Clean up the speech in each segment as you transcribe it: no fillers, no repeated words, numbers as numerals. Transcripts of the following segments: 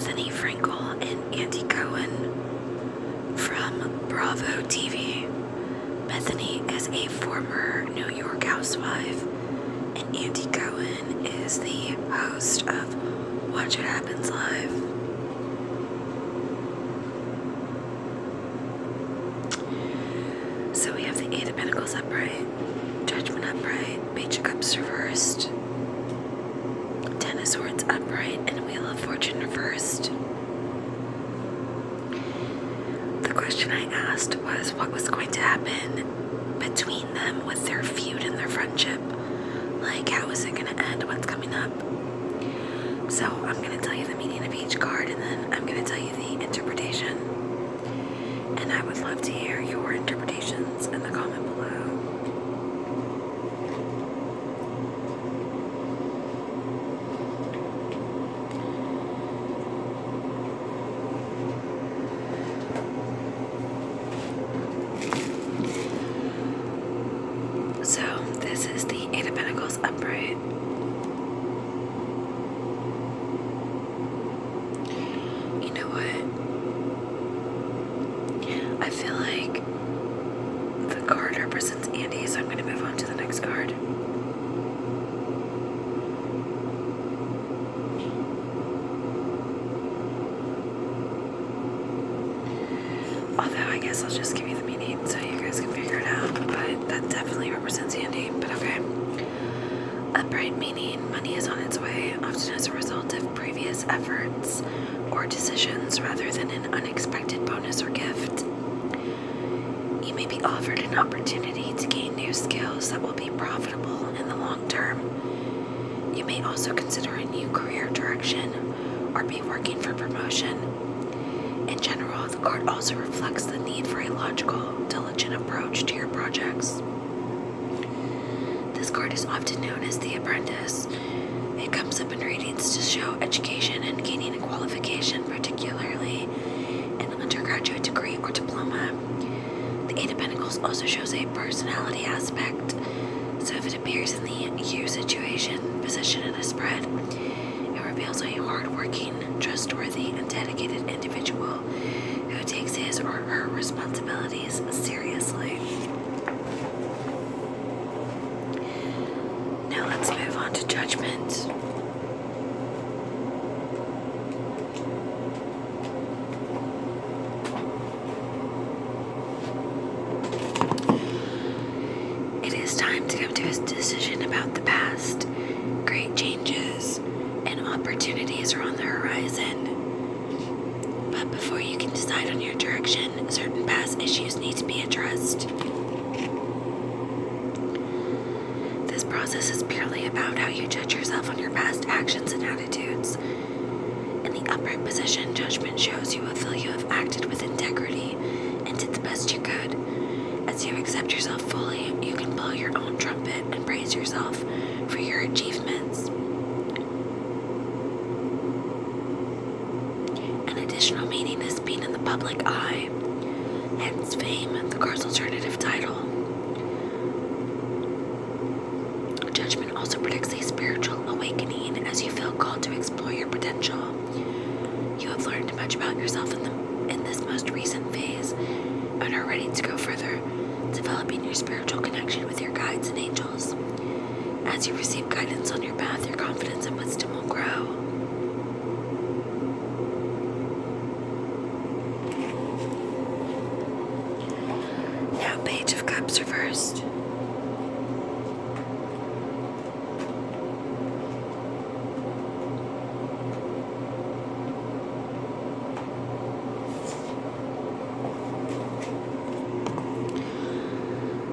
Bethenny Frankel and Andy Cohen from Bravo TV. Bethenny is a former New York housewife, and Andy Cohen is the host of Watch What Happens Live. So we have the Eight of Pentacles upright, Judgment upright, Page of Cups reversed, Ten of Swords upright, and Wheel of Fortune reversed. The question I asked was what was going to happen between them with their feud and their friendship. Like, how is it going to end? What's coming up? So I'm going to tell you the meaning of each card, and then I'm going to tell you the interpretation. And I would love to hear your interpretations in the comment below. So this is the Eight of Pentacles upright. You know what? I feel like the card represents Andy, so I'm going to move on to the next card. Although I guess I'll just give you the meaning so you guys can figure it out, but that definitely represents Andy, but okay. Upright meaning money is on its way, often as a result of previous efforts or decisions rather than an unexpected bonus or gift. You may be offered an opportunity to gain new skills that will be profitable in the long term. You may also consider a new career direction or be working for promotion. In general, the card also reflects the need for a logical, diligent approach to your projects. This card is often known as the Apprentice. It comes up in readings to show education and gaining a qualification, particularly an undergraduate degree or diploma. The Eight of Pentacles also shows a personality aspect, so if it appears in the you situation, position in a spread, it reveals a hardworking, trustworthy, and dedicated individual who takes his or her responsibilities seriously. Now let's move on to Judgment. It is time to come to a decision about the past. Great changes and opportunities are on the horizon. But before you can decide on your direction, certain past issues need to be addressed. This process is purely about how you judge yourself on your past actions and attitudes. In the upright position, Judgment shows you feel you have acted with integrity and did the best you could. As you accept yourself fully, you can blow your own trumpet and praise yourself for your achievements. An additional meaning is being in the public eye, hence fame, the card's alternative title. Judgment also predicts a spiritual awakening as you feel called to explore your potential. You have learned much about yourself in this most recent phase and are ready to go further, developing your spiritual connection with your guides and angels. As you receive guidance on your path, your confidence and wisdom will grow. Now, Page of Cups reversed.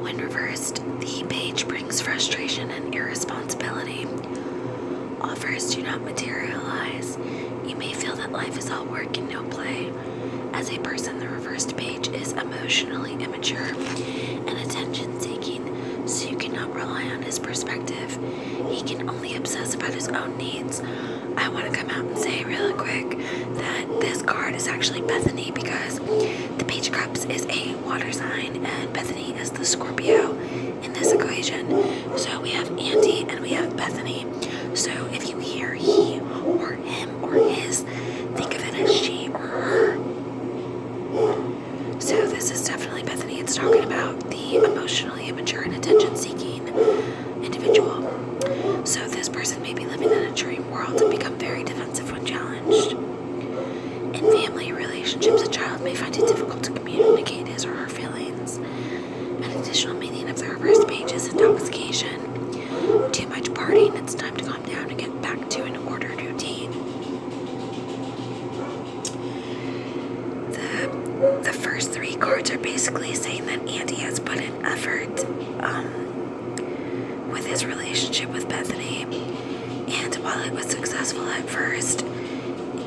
When reversed, the page brings frustration and irresponsibility. Offers do not materialize. You may feel that life is all work and no play. As a person, the reversed page is emotionally immature and attention-seeking, so you cannot rely on his perspective. He can only obsess about his own needs. I want to come out and say really quick that this card is actually Bethenny because the Page of Cups is a water sign and Bethenny is the Scorpio in this equation. So we have Andy and we have Bethenny. So if you hear he or him or his, think of attention-seeking individual. So this person may be living in a dream world and become very defensive when challenged. In family relationships, a child may find it difficult to communicate his or her feelings. An additional meaning of the reverse page is intoxication. Too much partying, it's time to calm down and get back to an ordered routine. The first three cards are basically saying that Andy has put in effort with his relationship with Bethenny, and while it was successful at first,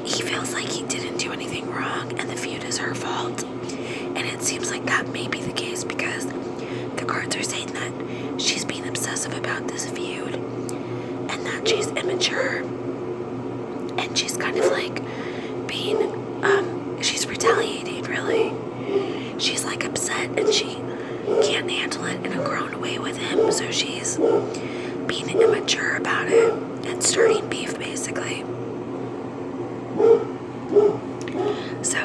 he feels like he didn't do anything wrong and the feud is her fault. And it seems like that may be the case because the cards are saying that she's being obsessive about this feud and that she's immature and she's kind of like being she's retaliating, really. She's like upset and she can't handle it in a grown way with him, so she's being immature about it and starting beef, basically. So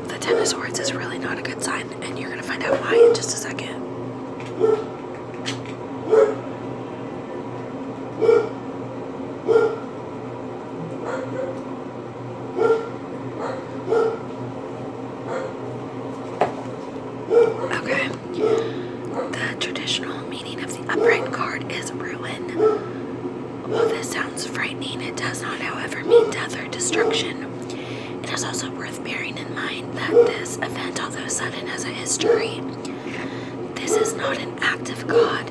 the Ten of Swords is really not a good sign, and you're going to find out why in just a second. Okay, the traditional meaning of the upright card is ruin. While this sounds frightening, it does not, however, mean death or destruction. It is also worth bearing in mind that this event, although sudden, has a history. This is not an act of God,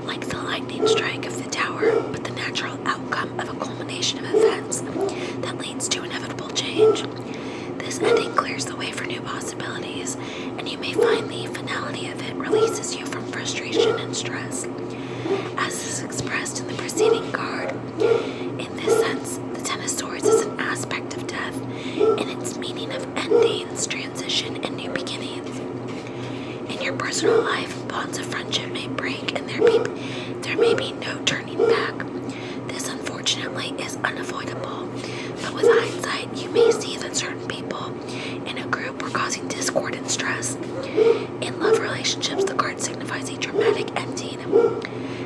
like the lightning strike of the tower, but the natural outcome of a culmination of events that leads to inevitable change. This ending clears the way for new possibilities, and you may find the finality of it releases you from frustration and stress. As is expressed in the preceding card, in this sense, the Ten of Swords is an aspect of death in its meaning of endings, transition, and new beginnings. In your personal life, bonds of friendship may break and there may be no turning back. This, unfortunately, is unavoidable, but with hindsight, you may see that certain people in a group were causing discord and stress. In love relationships, the card signifies a dramatic ending.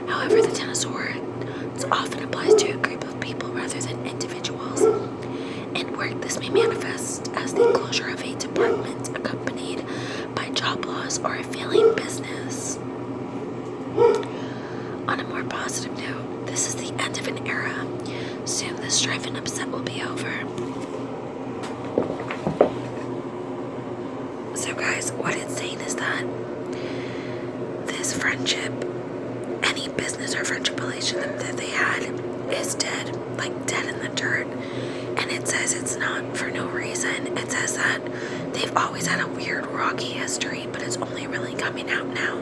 However, the Ten of Swords often applies to a group of people rather than individuals. In work, this may manifest as the closure of a department accompanied by job loss or a failing business. On a more positive note, this is the end of an era. Soon the strife and upset will be over. So guys, what it's saying is that this friendship, any business or friendship relationship that they had, is dead, like dead in the dirt. And it says it's not for no reason. It says that they've always had a weird, rocky history, but it's only really coming out now.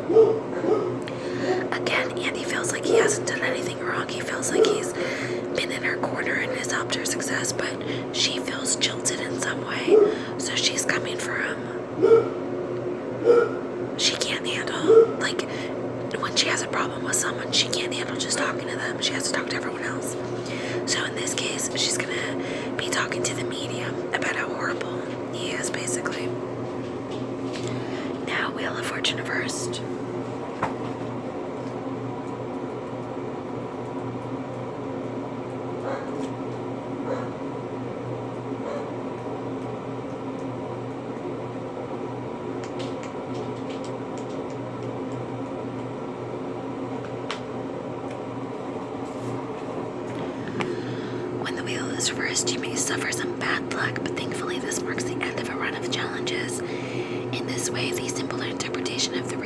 Again, Andy feels like he hasn't done anything wrong. He feels like he's been in her corner and has helped her success, but she feels jilted in some way, so she's coming for him. She can't handle, like, when she has a problem with someone, she can't handle just talking to them. She has to talk to everyone else. So in this case, she's gonna be talking to the medium about how horrible he is, basically. Now, Wheel of Fortune reversed. Reversed, you may suffer some bad luck, but thankfully this marks the end of a run of challenges. In this way, the simple interpretation of the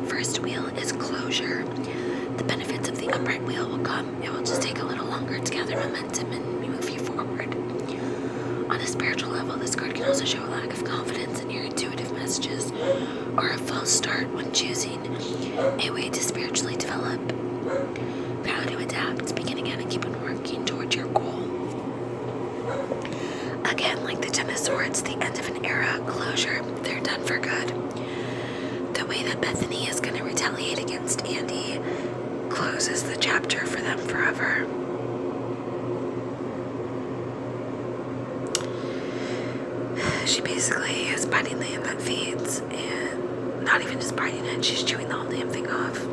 first wheel is closure. The benefits of the upright wheel will come. It will just take a little longer to gather momentum and move you forward. On a spiritual level, this card can also show a lack of confidence in your intuitive messages or a false start when choosing a way to spiritually develop. How to adapt, begin again, and keep on working towards your goal. Again, like the Ten of Swords, the end of an era, closure, they're done for good. The way that Bethenny is going to retaliate against Andy closes the chapter for them forever. She basically is biting the hand that feeds, and not even just biting it, she's chewing the whole damn thing off.